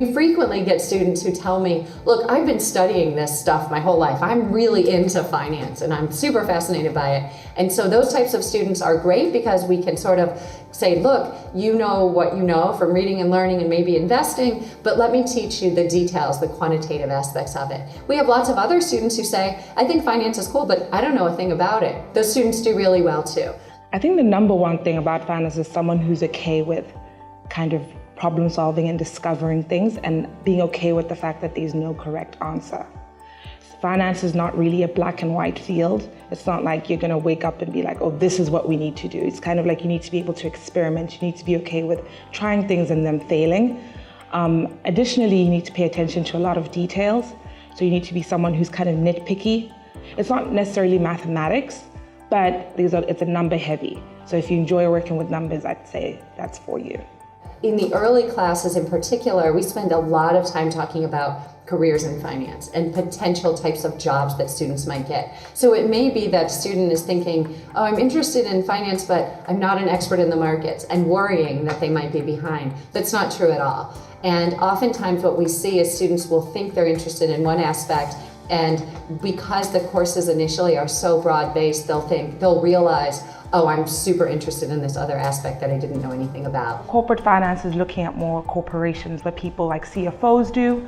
We frequently get students who tell me, look, I've been studying this stuff my whole life. I'm really into finance and I'm super fascinated by it. And so those types of students are great because we can sort of say, look, you know what you know from reading and learning and maybe investing, but let me teach you the details, the quantitative aspects of it. We have lots of other students who say, I think finance is cool, but I don't know a thing about it. Those students do really well too. I think the number one thing about finance is someone who's okay with kind of problem solving and discovering things and being okay with the fact that there's no correct answer. Finance is not really a black and white field. It's not like you're gonna wake up and be like, oh, this is what we need to do. It's kind of like you need to be able to experiment. You need to be okay with trying things and then failing. Additionally, you need to pay attention to a lot of details. So you need to be someone who's kind of nitpicky. It's not necessarily mathematics, but it's a number heavy. So if you enjoy working with numbers, I'd say that's for you. In the early classes in particular, we spend a lot of time talking about careers in finance and potential types of jobs that students might get. So it may be that student is thinking, oh, I'm interested in finance, but I'm not an expert in the markets, and worrying that they might be behind. That's not true at all. And oftentimes what we see is students will think they're interested in one aspect, and because the courses initially are so broad-based, they'll realize, oh, I'm super interested in this other aspect that I didn't know anything about. Corporate finance is looking at more corporations, what people like CFOs do,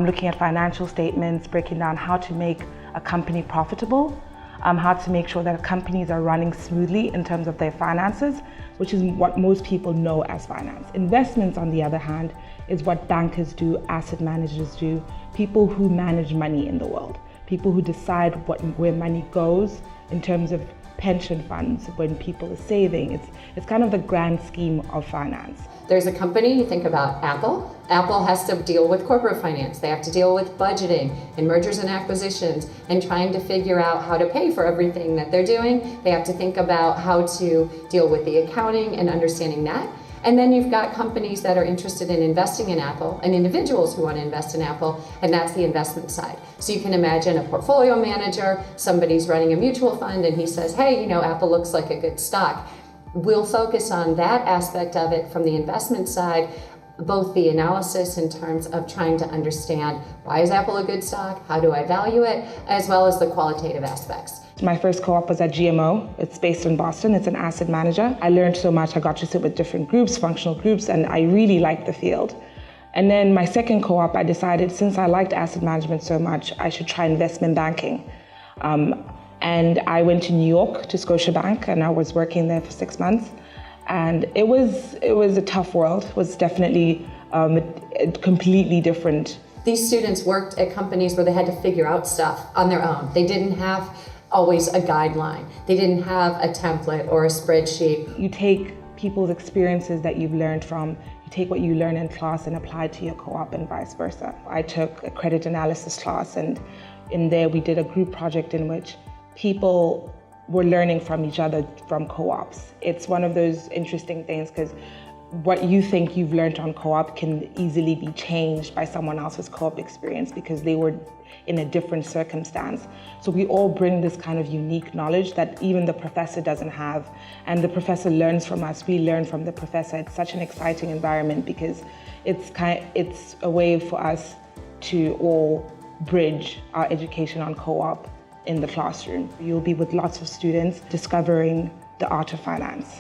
looking at financial statements, breaking down how to make a company profitable, how to make sure that companies are running smoothly in terms of their finances, which is what most people know as finance. Investments, on the other hand, is what bankers do, asset managers do, people who manage money in the world, people who decide where money goes in terms of pension funds, when people are saving. It's kind of the grand scheme of finance. There's a company, you think about Apple. Apple has to deal with corporate finance. They have to deal with budgeting and mergers and acquisitions and trying to figure out how to pay for everything that they're doing. They have to think about how to deal with the accounting and understanding that. And then you've got companies that are interested in investing in Apple and individuals who want to invest in Apple, and that's the investment side. So you can imagine a portfolio manager, somebody's running a mutual fund and he says, hey, Apple looks like a good stock. We'll focus on that aspect of it from the investment side, both the analysis in terms of trying to understand why is Apple a good stock, how do I value it, as well as the qualitative aspects. My first co-op was at GMO. It's based in Boston. It's an asset manager. I learned so much. I got to sit with different groups, functional groups, and I really liked the field. And then my second co-op, I decided since I liked asset management so much, I should try investment banking. And I went to New York to Scotiabank, and I was working there for 6 months. And it was a tough world. It was definitely completely different. These students worked at companies where they had to figure out stuff on their own. They didn't have always a guideline. They didn't have a template or a spreadsheet. You take people's experiences that you've learned from, you take what you learn in class and apply it to your co-op and vice versa. I took a credit analysis class, and in there we did a group project in which people were learning from each other from co-ops. It's one of those interesting things because what you think you've learned on co-op can easily be changed by someone else's co-op experience because they were in a different circumstance. So we all bring this kind of unique knowledge that even the professor doesn't have, and the professor learns from us, we learn from the professor. It's such an exciting environment because it's a way for us to all bridge our education on co-op in the classroom. You'll be with lots of students discovering the art of finance.